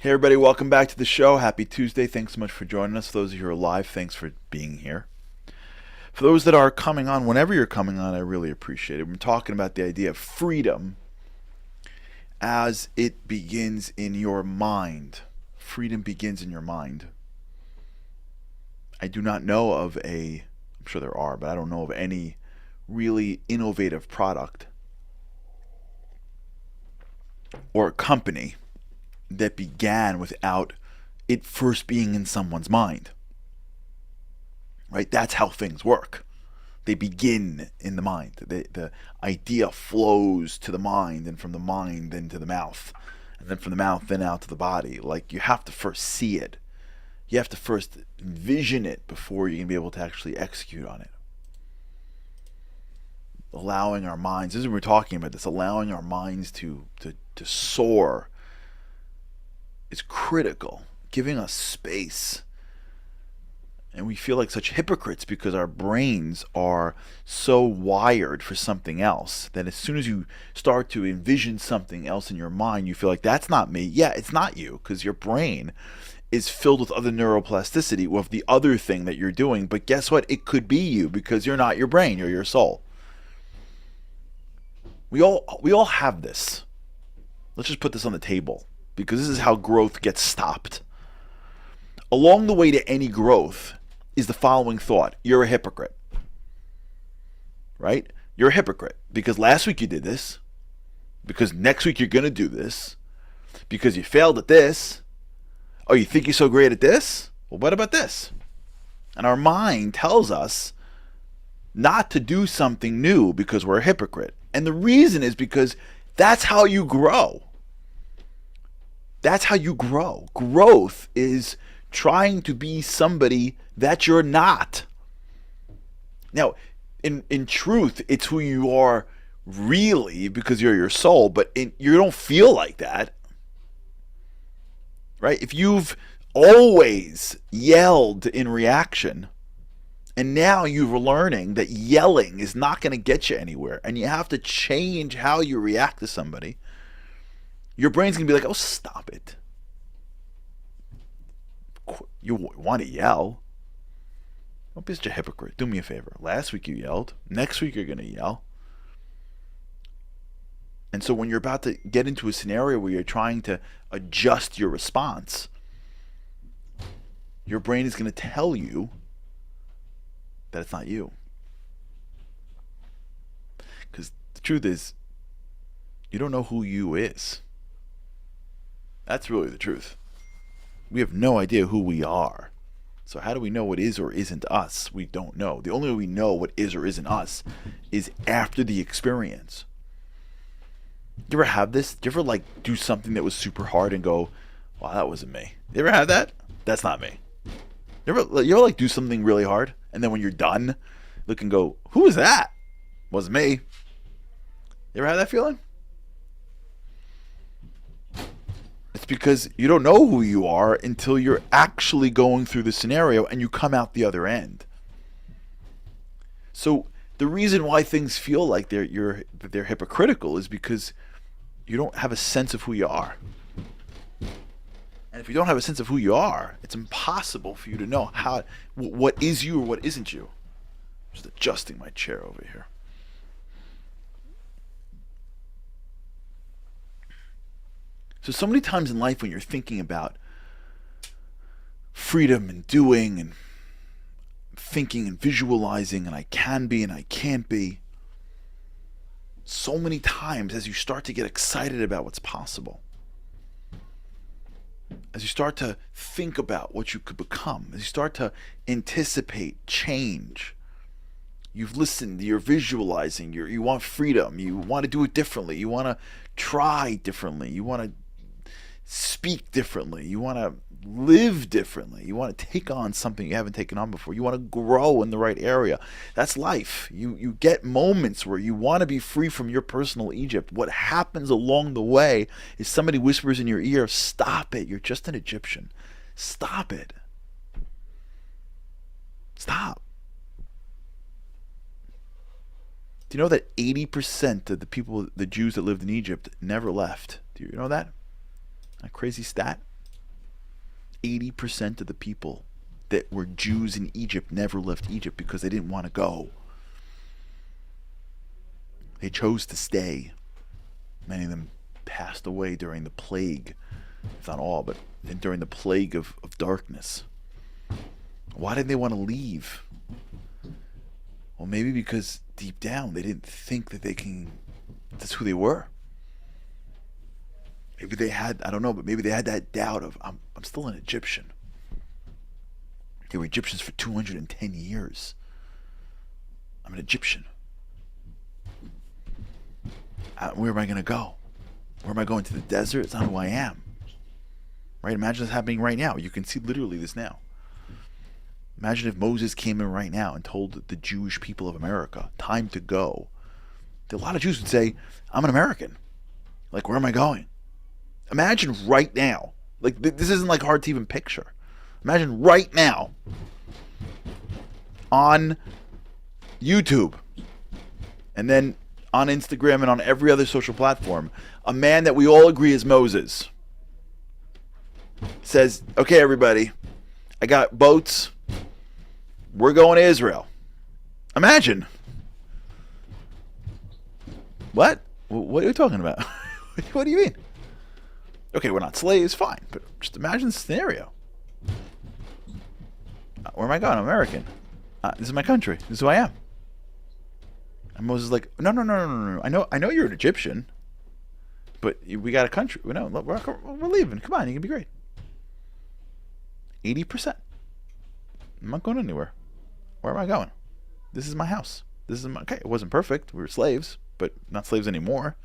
Hey everybody, welcome back to the show. Happy Tuesday. Thanks so much for joining us. For those of you who are live, thanks for being here. For those that are coming on, whenever you're coming on, I really appreciate it. We're talking about the idea of freedom as it begins in your mind. Freedom begins in your mind. I do not know of I'm sure there are, but I don't know of any really innovative product or company that began without it first being in someone's mind. Right? That's how things work. They begin in the mind. The idea flows to the mind, and from the mind then to the mouth, and then from the mouth then out to the body. Like, you have to first see it. You have to first envision it before you can be able to actually execute on it. Allowing our minds, this is what we're talking about, this allowing our minds to soar is critical, giving us space. And we feel like such hypocrites because our brains are so wired for something else that as soon as you start to envision something else in your mind, you feel like that's not me. Yeah, it's not you, because your brain is filled with other neuroplasticity with the other thing that you're doing. But guess what? It could be you, because you're not your brain, you're your soul. We all have this. Let's just put this on the table, because this is how growth gets stopped. Along the way to any growth is the following thought: you're a hypocrite. Right? You're a hypocrite because last week you did this, because next week you're going to do this, because you failed at this. Oh, you think you're so great at this? Well, what about this? And our mind tells us not to do something new because we're a hypocrite. And the reason is because that's how you grow. That's how you grow. Growth is trying to be somebody that you're not. Now, in truth, it's who you are really, because you're your soul, but you don't feel like that. Right? If you've always yelled in reaction, and now you're learning that yelling is not going to get you anywhere, and you have to change how you react to somebody, your brain's going to be like, oh, stop it. You want to yell. Don't be such a hypocrite. Do me a favor. Last week you yelled. Next week you're going to yell. And so when you're about to get into a scenario where you're trying to adjust your response, your brain is going to tell you that it's not you. Because the truth is, you don't know who you is. That's really the truth. We have no idea who we are. So how do we know what is or isn't us? We don't know. The only way we know what is or isn't us is after the experience. You ever have this? Do you ever do something that was super hard and go, wow, that wasn't me? You ever have that? That's not me. You ever do something really hard, and then when you're done, look and go, who was that? Wasn't me. You ever have that feeling? It's because you don't know who you are until you're actually going through the scenario and you come out the other end. So the reason why things feel like they're hypocritical is because you don't have a sense of who you are. And if you don't have a sense of who you are, it's impossible for you to know what is you or what isn't you. Just adjusting my chair over here. So many times in life when you're thinking about freedom and doing and thinking and visualizing and I can be and I can't be, so many times as you start to get excited about what's possible, as you start to think about what you could become, as you start to anticipate change, you've listened, you're visualizing, you want freedom, you want to do it differently, you want to try differently, you want to speak differently, you want to live differently, you want to take on something you haven't taken on before, you want to grow in the right area. That's life. You get moments where you want to be free from your personal Egypt. What happens along the way is somebody whispers in your ear, stop it, you're just an Egyptian. Stop it. Stop. Do you know that 80% of the Jews that lived in Egypt never left? Do you know that? A crazy stat. 80% of the people that were Jews in Egypt never left Egypt because they didn't want to go. They chose to stay. Many of them passed away during the plague, if not all, but during the plague of darkness. Why did they want to leave? Well, maybe because deep down they didn't think that that's who they were. Maybe they had, I don't know, but maybe they had that doubt of, I'm still an Egyptian. They were Egyptians for 210 years. I'm an Egyptian. Where am I going to go? Where am I going, to the desert? It's not who I am. Right? Imagine this happening right now. You can see literally this now. Imagine if Moses came in right now and told the Jewish people of America, time to go. A lot of Jews would say, I'm an American. Like, where am I going? Imagine right now. Like, this isn't like hard to even picture. Imagine right now on YouTube and then on Instagram and on every other social platform, a man that we all agree is Moses says, okay, everybody, I got boats. We're going to Israel. Imagine. What? What are you talking about? What do you mean? Okay, we're not slaves, fine. But just imagine the scenario. Where am I going? I'm American. This is my country. This is who I am. And Moses is like, no. I know you're an Egyptian, but we got a country. We're leaving. Come on, you can be great. 80%. I'm not going anywhere. Where am I going? This is my house. Okay, it wasn't perfect. We were slaves, but not slaves anymore.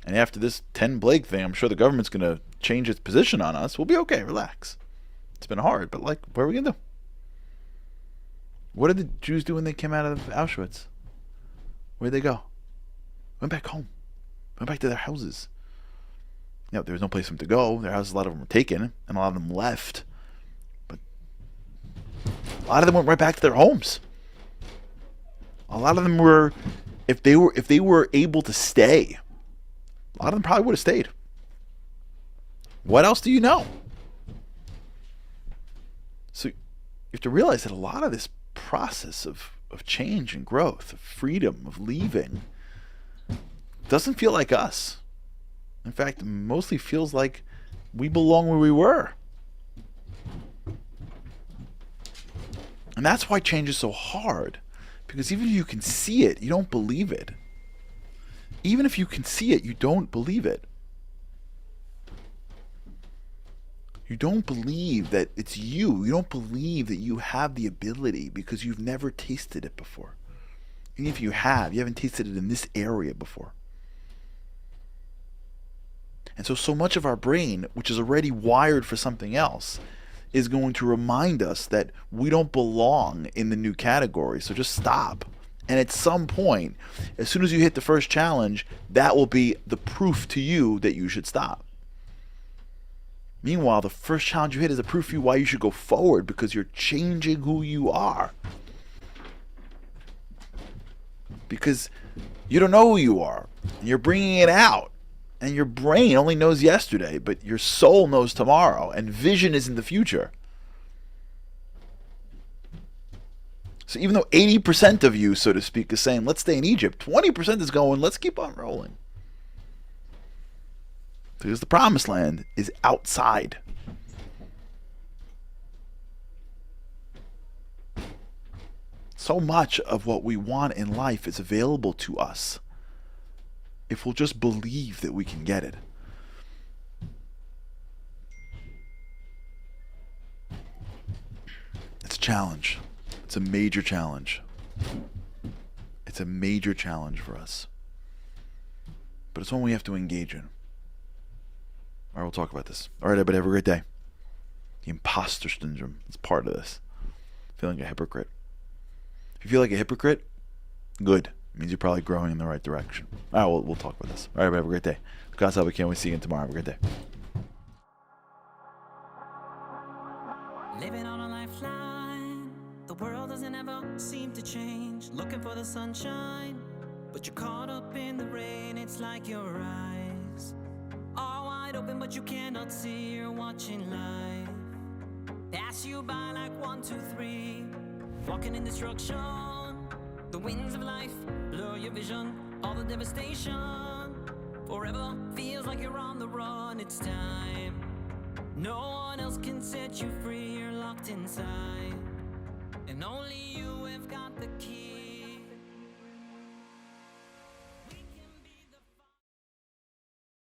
And after this 10 plague thing, I'm sure the government's going to change its position on us. We'll be okay. Relax. It's been hard, but like, what are we going to do? What did the Jews do when they came out of Auschwitz? Where'd they go? Went back home. Went back to their houses. There was no place for them to go. Their houses, a lot of them were taken, and a lot of them left. But a lot of them went right back to their homes. A lot of them were, if they were able to stay, a lot of them probably would have stayed. What else do you know? So you have to realize that a lot of this process of change and growth, of freedom, of leaving, doesn't feel like us. In fact, mostly feels like we belong where we were. And that's why change is so hard. Because even if you can see it, you don't believe it. Even if you can see it, you don't believe it. You don't believe that it's you. You don't believe that you have the ability because you've never tasted it before. Even if you have, you haven't tasted it in this area before. And so much of our brain, which is already wired for something else, is going to remind us that we don't belong in the new category. So just stop. And at some point, as soon as you hit the first challenge, that will be the proof to you that you should stop. Meanwhile, the first challenge you hit is a proof to you why you should go forward, because you're changing who you are. Because you don't know who you are, and you're bringing it out. And your brain only knows yesterday, but your soul knows tomorrow, and vision is in the future. So even though 80% of you, so to speak, is saying, let's stay in Egypt, 20% is going, let's keep on rolling. Because the promised land is outside. So much of what we want in life is available to us if we'll just believe that we can get it. It's a challenge. It's a major challenge. It's a major challenge for us. But it's one we have to engage in. All right, we'll talk about this. All right, everybody, have a great day. The imposter syndrome is part of this. Feeling a hypocrite. If you feel like a hypocrite, good. It means you're probably growing in the right direction. All right, we'll talk about this. All right, everybody, have a great day. God's help, we can't wait to see you again tomorrow. Have a great day. Living on a lifeline. The world doesn't ever seem to change. Looking for the sunshine, but you're caught up in the rain. It's like your eyes are wide open, but you cannot see. You're watching life pass you by like 1, 2, 3. Walking in destruction, the winds of life blur your vision. All the devastation, forever feels like you're on the run. It's time, no one else can set you free. You're locked inside, and only you have got the key.